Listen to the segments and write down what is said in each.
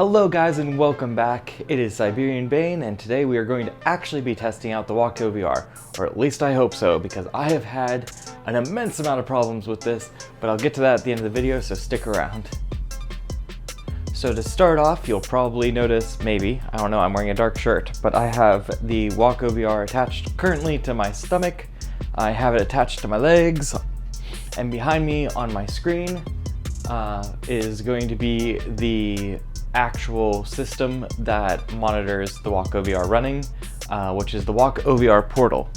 Hello guys and welcome back. It is Siberian Bane and today we are going to actually be testing out the Walk OVR, or at least I hope so, because I have had an immense amount of problems with this, but I'll get to that at the end of the video, so stick around. So to start off, you'll probably notice, maybe, I don't know, I'm wearing a dark shirt, but I have the Walk OVR attached currently to my stomach. I have it attached to my legs, and behind me on my screen is going to be the actual system that monitors the Walk OVR running, which is the Walk OVR portal.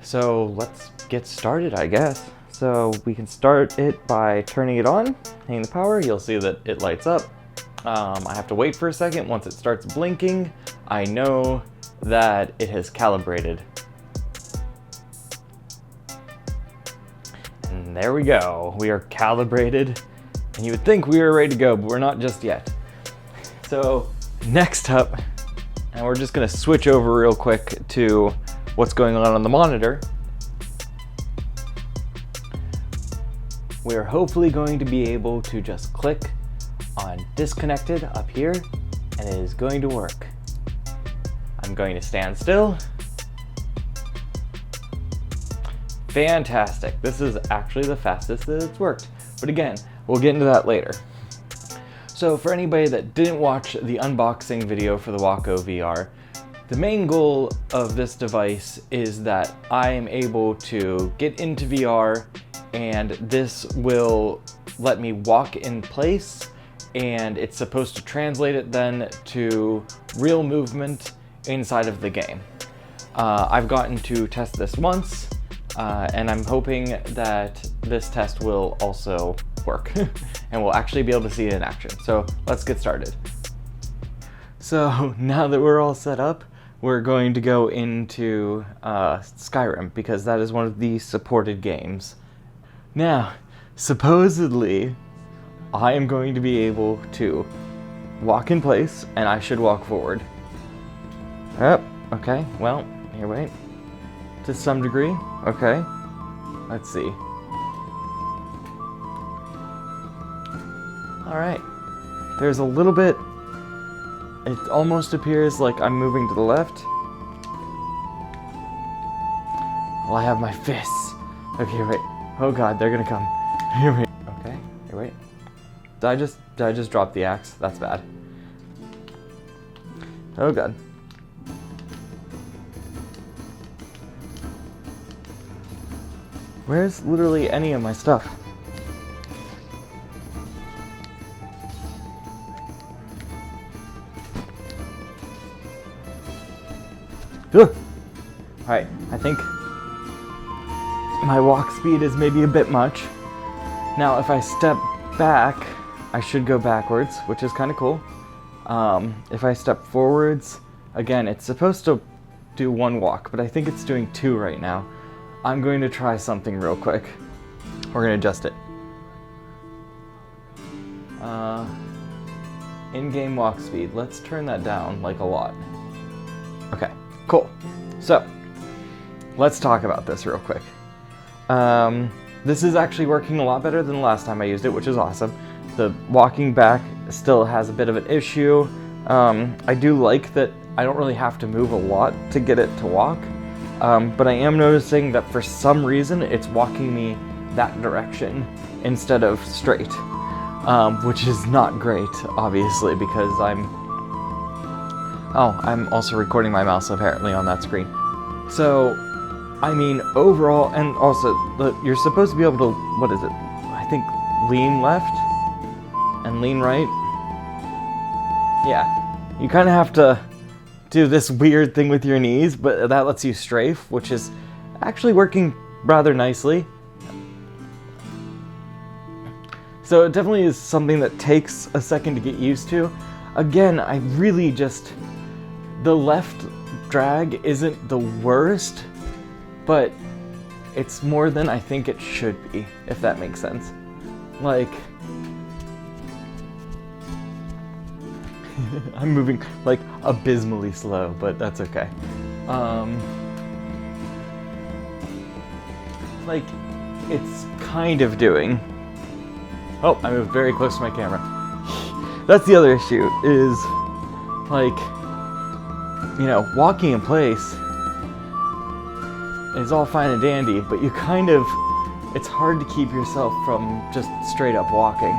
So let's get started, I guess. So we can start it by turning it on, hitting the power. You'll see that it lights up. I have to wait for a second. Once it starts blinking, I know that it has calibrated. And there we go. We are calibrated. And you would think we were ready to go, but we're not just yet. So next up, and we're just gonna switch over real quick to what's going on the monitor. We're hopefully going to be able to just click on disconnected up here, and it is going to work. I'm going to stand still. Fantastic. This is actually the fastest that it's worked. But again, we'll get into that later. So for anybody that didn't watch the unboxing video for the Walk OVR, the main goal of this device is that I am able to get into VR, and this will let me walk in place, and it's supposed to translate it then to real movement inside of the game. I've gotten to test this once, and I'm hoping that this test will also work and we'll actually be able to see it in action. So let's get started. So now that we're all set up, we're going to go into Skyrim, because that is one of the supported games. Now, supposedly, I am going to be able to walk in place, and I should walk forward. Yep, okay, well, here, wait. To some degree, okay. Let's see. Alright, there's a little bit, it almost appears like I'm moving to the left. Well, I have my fists. Okay, wait. Oh god, they're gonna come. Here, wait. Okay, here, wait. Did I just drop the axe? That's bad. Oh god. Where's literally any of my stuff? Alright, I think my walk speed is maybe a bit much. Now if I step back, I should go backwards, which is kind of cool. If I step forwards, again, it's supposed to do one walk, but I think it's doing two right now. I'm going to try something real quick. We're going to adjust it. In-game walk speed. Let's turn that down, like, a lot. Okay, cool. So, let's talk about this real quick. This is actually working a lot better than the last time I used it, which is awesome. The walking back still has a bit of an issue. I do like that I don't really have to move a lot to get it to walk. But I am noticing that for some reason it's walking me that direction instead of straight, which is not great, obviously, because I'm also recording my mouse apparently on that screen. So, I mean, overall, and also, you're supposed to be able to, what is it? I think lean left and lean right. Yeah, you kind of have to do this weird thing with your knees, but that lets you strafe, which is actually working rather nicely. So it definitely is something that takes a second to get used to. Again, I really just, the left drag isn't the worst, but it's more than I think it should be, if that makes sense. Like, I'm moving like abysmally slow, but that's okay. Like, it's kind of doing. Oh, I moved very close to my camera. That's the other issue, is like, you know, walking in place is all fine and dandy, but you kind of, it's hard to keep yourself from just straight up walking.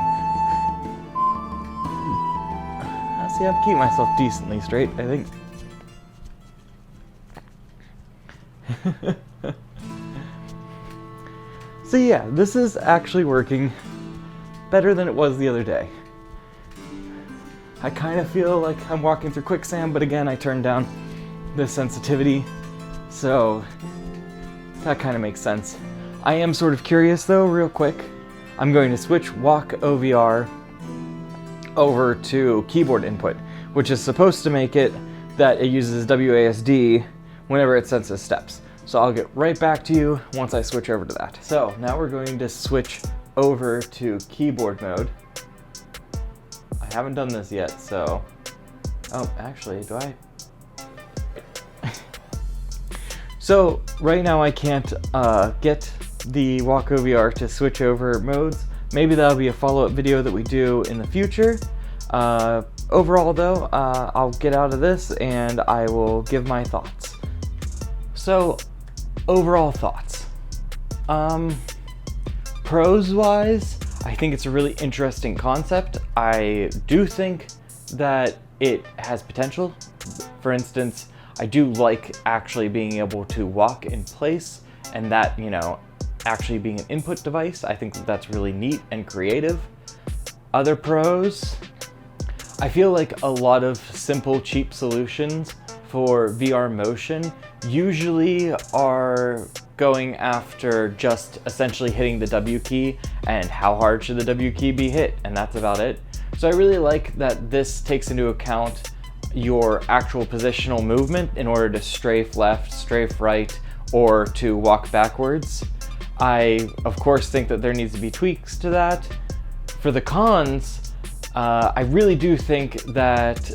See, I'm keeping myself decently straight, I think. So yeah, this is actually working better than it was the other day. I kind of feel like I'm walking through quicksand, but again, I turned down the sensitivity, so that kind of makes sense. I am sort of curious though, real quick. I'm going to switch Walk OVR over to keyboard input, which is supposed to make it that it uses WASD whenever it senses steps. So I'll get right back to you once I switch over to that. So now we're going to switch over to keyboard mode. I haven't done this yet, so... Oh, actually, do I? So right now I can't get the Walk OVR to switch over modes. Maybe that'll be a follow-up video that we do in the future. Overall though, I'll get out of this and I will give my thoughts. So, overall thoughts. Pros-wise, I think it's a really interesting concept. I do think that it has potential. For instance, I do like actually being able to walk in place, and that, you know, actually being an input device. I think that that's really neat and creative. Other pros, I feel like a lot of simple, cheap solutions for VR motion usually are going after just essentially hitting the W key and how hard should the W key be hit, and that's about it. So I really like that this takes into account your actual positional movement in order to strafe left, strafe right, or to walk backwards. I, of course, think that there needs to be tweaks to that. For the cons, I really do think that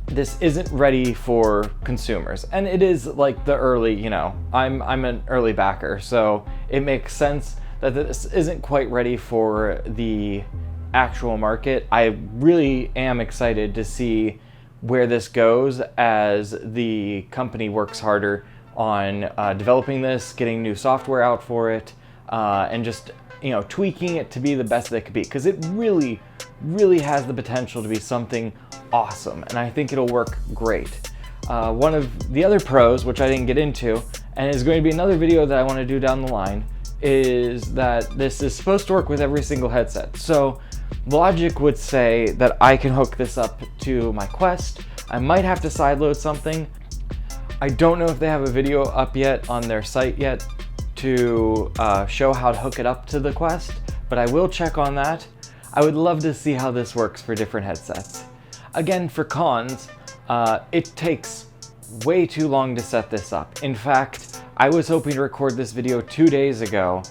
this isn't ready for consumers. And it is like the early, you know, I'm an early backer, so it makes sense that this isn't quite ready for the actual market. I really am excited to see where this goes as the company works harder on developing this, getting new software out for it, and just, you know, tweaking it to be the best that it could be, because it really, really has the potential to be something awesome, and I think it'll work great. One of the other pros, which I didn't get into, and is going to be another video that I want to do down the line, is that this is supposed to work with every single headset. So logic would say that I can hook this up to my Quest. I might have to sideload something. I don't know if they have a video up yet on their site yet to show how to hook it up to the Quest, but I will check on that. I would love to see how this works for different headsets. Again, for cons, it takes way too long to set this up. In fact, I was hoping to record this video 2 days ago,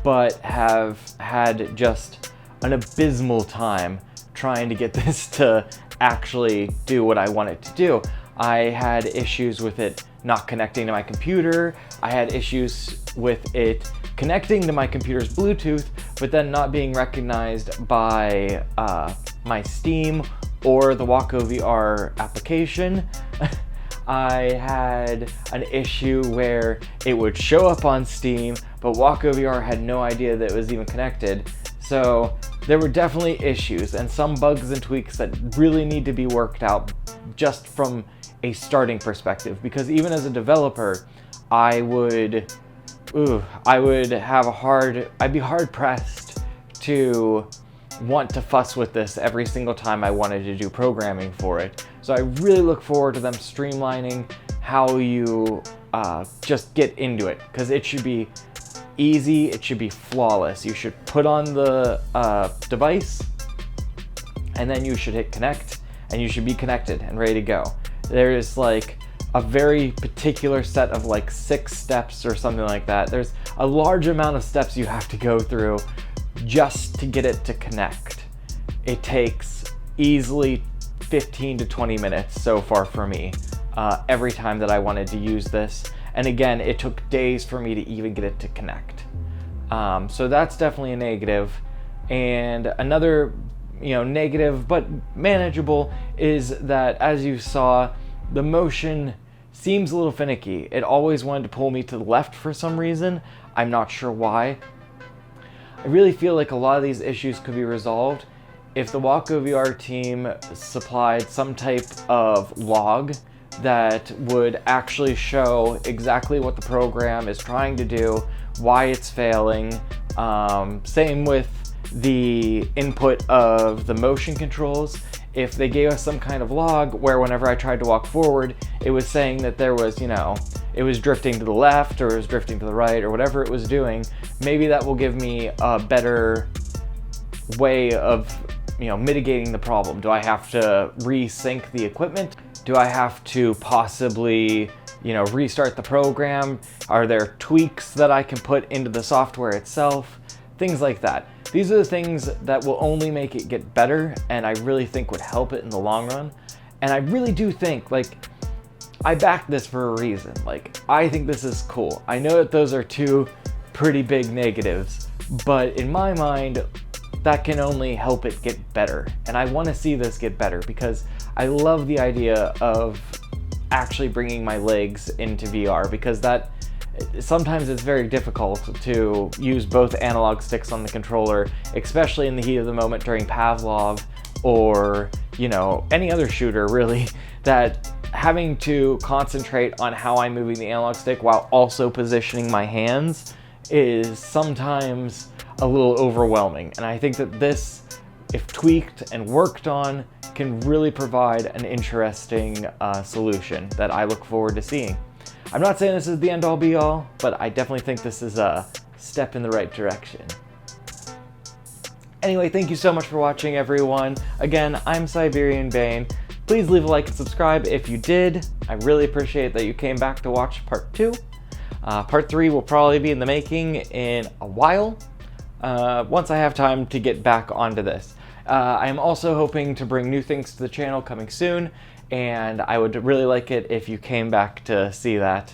but have had just an abysmal time trying to get this to actually do what I want it to do. I had issues with it not connecting to my computer. I had issues with it connecting to my computer's Bluetooth, but then not being recognized by my Steam or the Walk OVR application. I had an issue where it would show up on Steam, but Walk OVR had no idea that it was even connected. So there were definitely issues and some bugs and tweaks that really need to be worked out just from a starting perspective, because even as a developer, I'd be hard pressed to want to fuss with this every single time I wanted to do programming for it. So I really look forward to them streamlining how you just get into it, because it should be easy, it should be flawless. You should put on the device, and then you should hit connect, and you should be connected and ready to go. There's like a very particular set of like 6 steps or something like that. There's a large amount of steps you have to go through just to get it to connect. It takes easily 15 to 20 minutes so far for me every time that I wanted to use this. And again, it took days for me to even get it to connect. So that's definitely a negative. And another negative but manageable is that, as you saw, the motion seems a little finicky. It always wanted to pull me to the left for some reason. I'm not sure why. I really feel like a lot of these issues could be resolved if the Walk OVR team supplied some type of log that would actually show exactly what the program is trying to do, why it's failing. Same with the input of the motion controls. If they gave us some kind of log where whenever I tried to walk forward, it was saying that there was, it was drifting to the left or it was drifting to the right or whatever it was doing, maybe that will give me a better way of, mitigating the problem. Do I have to resync the equipment? Do I have to possibly, restart the program? Are there tweaks that I can put into the software itself? Things like that. These are the things that will only make it get better, and I really think would help it in the long run. And I really do think, I backed this for a reason. I think this is cool. I know that those are two pretty big negatives, but in my mind, that can only help it get better. And I want to see this get better because I love the idea of actually bringing my legs into VR, because that sometimes it's very difficult to use both analog sticks on the controller, especially in the heat of the moment during Pavlov or, any other shooter really, that having to concentrate on how I'm moving the analog stick while also positioning my hands is sometimes a little overwhelming. And I think that this, if tweaked and worked on, can really provide an interesting solution that I look forward to seeing. I'm not saying this is the end-all be-all, but I definitely think this is a step in the right direction. Anyway, thank you so much for watching, everyone. Again, I'm Siberian Bane. Please leave a like and subscribe if you did. I really appreciate that you came back to watch part 2. Part 3 will probably be in the making in a while, once I have time to get back onto this. I am also hoping to bring new things to the channel coming soon, and I would really like it if you came back to see that,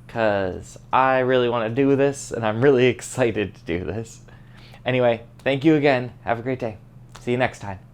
because I really want to do this, and I'm really excited to do this. Anyway, thank you again. Have a great day. See you next time.